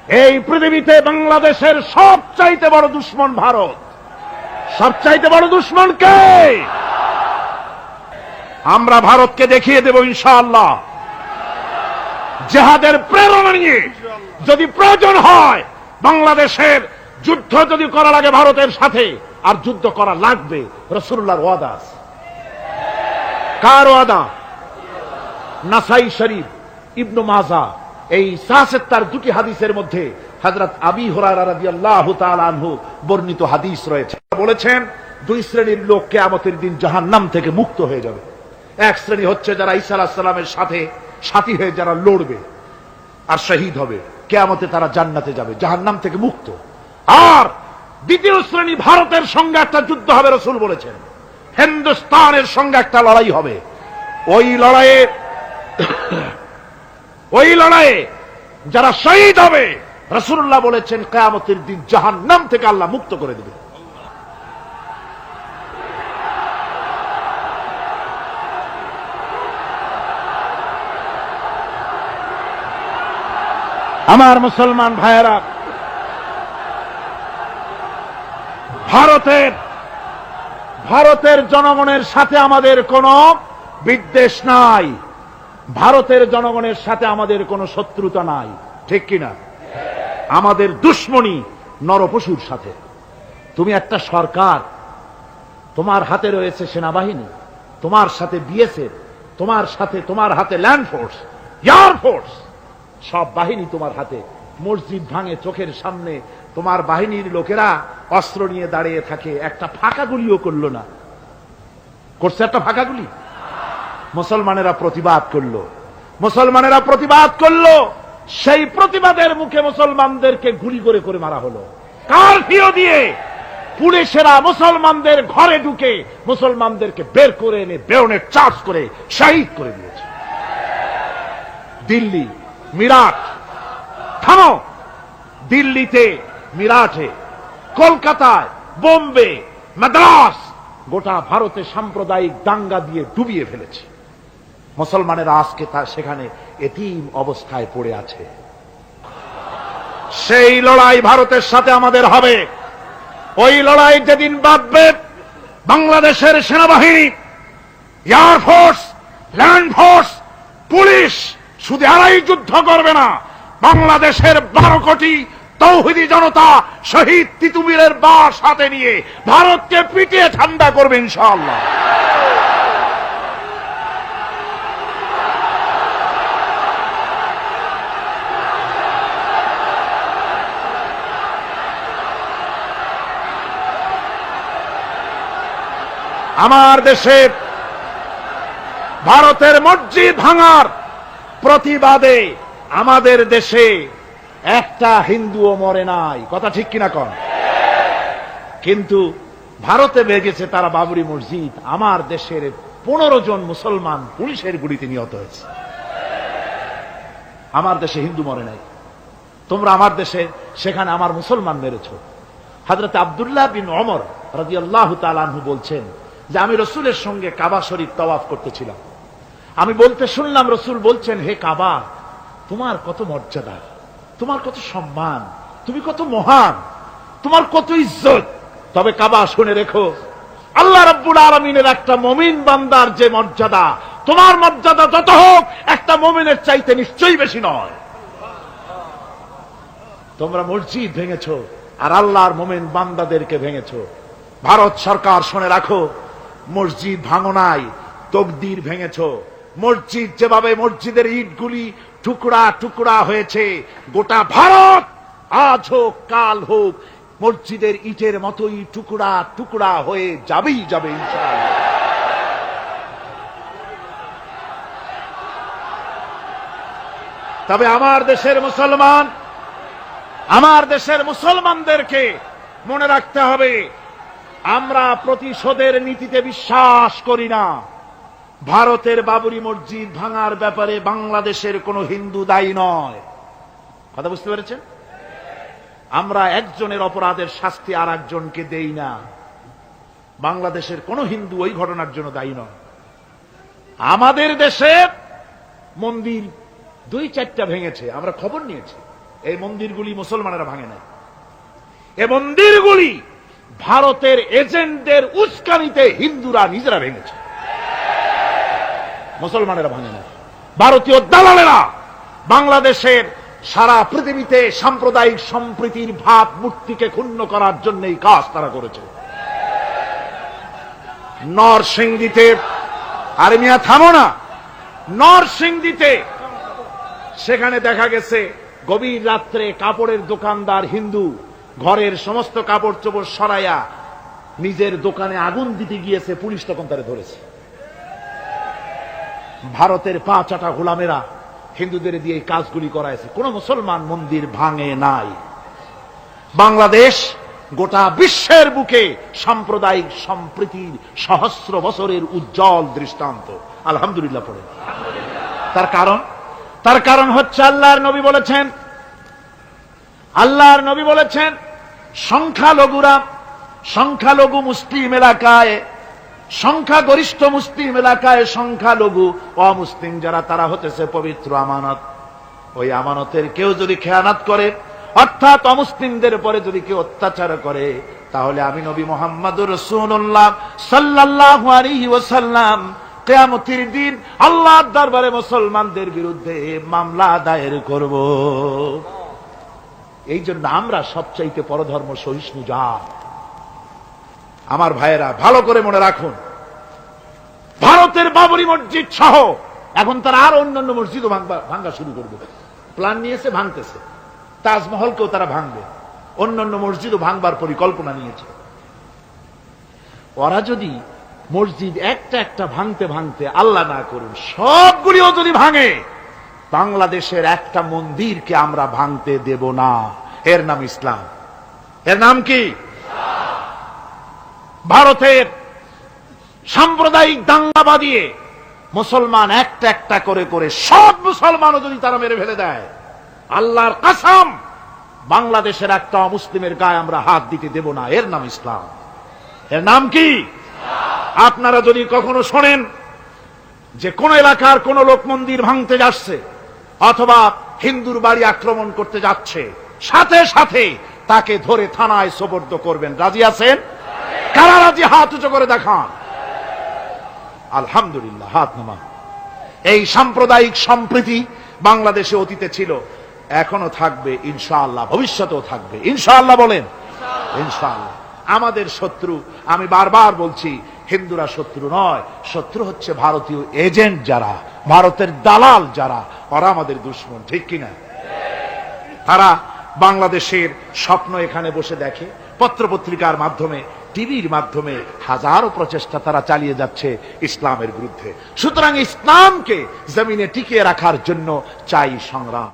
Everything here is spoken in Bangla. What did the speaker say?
এই পৃথিবীতে বাংলাদেশের সবচাইতে বড় দুশমন ভারত। সবচাইতে বড় দুশমন কে? আমরা ভারতকে দেখিয়ে দেব ইনশাআল্লাহ। জিহাদের প্রেরণা নিয়ে যদি প্রয়োজন হয় বাংলাদেশের যুদ্ধ যদি করা লাগে ভারতের সাথে, আর যুদ্ধ করা লাগবে, রাসূলুল্লাহর ওয়াদা আছে। কার ওয়াদা? নাসাই শরীফ, ইবনে মাজাহ, এই ৭৭ দুটি হাদিসের মধ্যে হযরত আবী হুরায়রা রাদিয়াল্লাহু তাআলা আনহু বর্ণিত হাদিস রয়েছে। বলেছেন দুই শ্রেণীর লোক কিয়ামতের দিন জাহান্নাম থেকে মুক্ত হয়ে যাবে। এক শ্রেণী হচ্ছে যারা ঈসা আলাইহিস সালামের সাথে সাথী হয়ে যারা লড়বে আর শহীদ হবে, কিয়ামতে তারা জান্নাতে যাবে, জাহান্নাম থেকে মুক্ত। আর দ্বিতীয় শ্রেণী, ভারতের সঙ্গে একটা যুদ্ধ হবে, রাসূল বলেছেন হিন্দুস্তানের সঙ্গে একটা লড়াই হবে। ওই লড়াইয়ে যারা শহীদ হবে, রাসূলুল্লাহ বলেছেন কিয়ামতের দিন জাহান্নাম থেকে আল্লাহ মুক্ত করে দেবে। আমার মুসলমান ভাইয়েরা, ভারতের জনগণের সাথে আমাদের কোনো বিদ্বেষ নাই, ভারতের জনগণের সাথে আমাদের কোনো শত্রুতা নাই, ঠিক কিনা? আমাদের দুশমনী নরপশুর সাথে। তুমি একটা সরকার, তোমার হাতে রয়েছে সেনাবাহিনী, তোমার সাথে বিএসএফ, তোমার হাতে ল্যান্ড ফোর্স, এয়ার ফোর্স, সব বাহিনী তোমার হাতে। মসজিদ ভাঙে চোখের সামনে, তোমার বাহিনীর লোকেরা অস্ত্র নিয়ে দাঁড়িয়ে থাকে, একটা ফাঁকা গুলিও করলো না। করছে একটা ফাঁকা গুলি? মুসলমানেরা প্রতিবাদ করলো, সেই প্রতিবাদের মুখে মুসলমানদেরকে গুলি করে করে মারা হলো। কারফিউ দিয়ে পুলিশেরা মুসলমানদের ঘরে ঢুকে মুসলমানদেরকে বের করে এনে বেয়নেট চার্জ করে শহীদ করে দিয়েছে। দিল্লি, মিরাট, থামো। দিল্লিতে, মিরাটে, কলকাতায়, বোম্বে, মাদ্রাস, গোটা ভারতে সাম্প্রদায়িক দাঙ্গা দিয়ে ডুবিয়ে ফেলেছে। মুসলমানেরা আজকে সেখানে এতিম অবস্থায় পড়ে আছে। সেই লড়াই ভারতের সাথে আমাদের হবে। ওই লড়াই যেদিন বাঁধবে, বাংলাদেশের সেনাবাহিনী, air force, land force, police শুধু এরাই যুদ্ধ করবে না, বাংলাদেশের 12 কোটি তৌহিদি জনতা শহীদ তিতুমীরের বাস হাতে নিয়ে ভারতকে পিটিয়ে ঠান্ডা করবে ইনশাআল্লাহ। আমার দেশে ভারতের মসজিদ ভাঙার প্রতিবাদে আমাদের দেশে একটা হিন্দুও মরে নাই, কথা ঠিক কিনা কন? কিন্তু ভারতে ভেঙেছে তারা বাবরি মসজিদ, আমার দেশের 15 জন মুসলমান পুলিশের গুলিতে নিহত হয়েছে। আমার দেশে হিন্দু মরে নাই, তোমরা আমার দেশে সেখানে আমার মুসলমান মেরেছ। হযরত আব্দুল্লাহ বিন ওমর রাদিয়াল্লাহু তাআলা আনহু বলছেন যে আমি রাসূলের সঙ্গে কাবা শরীফ তাওয়াফ করতেছিলাম, আমি বলতে শুনলাম রাসূল বলছেন, হে কাবা, তোমার কত মর্যাদা, তোমার কত সম্মান, তুমি কত মহান, তোমার কত ইজ্জত। তবে কাবা শুনে রেখো, আল্লাহ রাব্বুল আলামিনের একটা মুমিন বান্দার যে মর্যাদা, তোমার মর্যাদা যত হোক একটা মুমিনের চাইতে নিশ্চয়ই বেশি নয়। তোমরা মসজিদ ভেঙেছো আর আল্লাহর মুমিন বান্দাদেরকে ভেঙেছো। ভারত সরকার শুনে রাখো, মসজিদ ভাঙো নাই, তকদির ভেঙেছো। মসজিদ যেভাবে মসজিদের ইটগুলি টুকরা টুকরা হয়েছে, গোটা ভারত আজ হোক কাল হোক মসজিদের ইটের মতোই টুকরা টুকরা হয়ে যাবেই যাবে ইনশাআল্লাহ। তবে আমার দেশের মুসলমানদেরকে মনে রাখতে হবে, আমরা প্রতিশোধের নীতিতে বিশ্বাস করি না। ভারতের বাবরি মসজিদ ভাঙার ব্যাপারে বাংলাদেশের কোন হিন্দু দায়ী নয়, কথা বুঝতে পেরেছেন? আমরা একজনের অপরাধের শাস্তি আর একজনকে দেই না। বাংলাদেশের কোন হিন্দু ওই ঘটনার জন্য দায়ী নয়। আমাদের দেশে মন্দির 2-4টা ভেঙেছে, আমরা খবর নিয়েছি, এই মন্দিরগুলি মুসলমানেরা ভাঙে নাই, এই মন্দিরগুলি ভারতের এজেন্টদের উস্কানিতে হিন্দুরা নিজেরা ভেঙেছে, মুসলমানেরা ভাঙে নাই। ভারতীয় দালালেরা বাংলাদেশের সারা পৃথিবীতে সাম্প্রদায়িক সম্প্রীতির ভাব মূর্তিকে ক্ষুণ্ণ করার জন্য এই কাজ তারা করেছে। নরসিংদীতে, আরে মিয়া থামো না, নরসিংদীতে সেখানে দেখা গেছে গভীর রাত্রে কাপড়ের দোকানদার হিন্দু ঘরের সমস্ত কাপড় চোপড় সরাইয়া নিজের দোকানে আগুন দিতে গিয়েছে, পুলিশ তখন তারে ধরেছে। ভারতের 5 গোলামেরা হিন্দুদের দিয়ে এই কাজগুলি করাইছে, কোন মুসলমান মন্দির ভাঙে নাই। বাংলাদেশ গোটা বিশ্বের বুকে সাম্প্রদায়িক সম্প্রীতির সহস্র বছরের উজ্জ্বল দৃষ্টান্ত। আলহামদুলিল্লাহ পড়ে। তার কারণ হচ্ছে আল্লাহর নবী বলেছেন সংখ্যালঘু মুসলিম এলাকায়, সংখ্যাগরিষ্ঠ মুসলিম এলাকায় সংখ্যালঘু অমুসলিম যারা, তারা হতেছে পবিত্র আমানত। ওই আমানতের কেউ যদি খেয়ানত করে, অর্থাৎ অমুসলিমদের পরে যদি কেউ অত্যাচার করে, তাহলে আমি নবী মুহাম্মদুর রাসূলুল্লাহ সাল্লাল্লাহু আলাইহি ওয়াসাল্লাম কিয়ামতের দিন আল্লাহর দরবারে মুসলমানদের বিরুদ্ধে মামলা দায়ের করব। এই জন্য আমরা সবচাইতে পরধর্ম সহিষ্ণু জাত। আমার ভাইয়েরা ভালো করে মনে রাখুন, ভারতের বাবরি মসজিদ সহ এখন তারা আর অন্যান্য মসজিদও ভাঙ্গা শুরু করবে, প্ল্যান নিয়েছে, ভাঙতেছে। তাজমহলকেও তারা ভাঙবে, অন্যান্য মসজিদও ভাঙবার পরিকল্পনা নিয়েছে। ওরা যদি মসজিদ একটা ভাঙতে ভাঙতে আল্লাহ না করুন সবগুলিও যদি ভাঙে, বাংলাদেশের একটা মন্দিরকে আমরা ভাঙতে দেব না। এর নাম ইসলাম। এর নাম কি? ভারতের সাম্প্রদায়িক দাঙ্গা বাঁধিয়ে মুসলমান একটা করে করে সব মুসলমানও যদি তারা মেরে ফেলে দেয়, আল্লাহর কসম বাংলাদেশের একটা মুসলিমের গায়ে আমরা হাত দিতে দেব না। এর নাম ইসলাম। এর নাম কি? আপনারা যদি কখনো শোনেন যে কোন এলাকার কোন লোক মন্দির ভাঙতে যাচ্ছে অথবা হিন্দুর বাড়ি আক্রমণ করতে যাচ্ছে, সাথে সাথে তাকে ধরে থানায় সোপর্দ করবেন। রাজি আছেন? কারা রাজি? হাত উঁচু করে দেখান। আলহামদুলিল্লাহ, হাত নামান। এই সাম্প্রদায়িক সম্প্রীতি বাংলাদেশে অতীতে ছিল, এখনো থাকবে ইনশাআল্লাহ, ভবিষ্যতেও থাকবে ইনশাআল্লাহ। বলেন ইনশাআল্লাহ। আমাদের শত্রু, আমি বারবার বলছি, হিন্দুরা শত্রু নয়, শত্রু হচ্ছে ভারতীয় এজেন্ট যারা, ভারতের দালাল যারা, ওরা আমাদের দুশমন। ঠিক কিনা? তারা বাংলাদেশের স্বপ্ন এখানে বসে দেখে, পত্রপত্রিকার মাধ্যমে, টিভির মাধ্যমে হাজারো প্রচেষ্টা তারা চালিয়ে যাচ্ছে ইসলামের বিরুদ্ধে। সুতরাং ইসলামকে জমিনে টিকিয়ে রাখার জন্য চাই সংগ্রাম।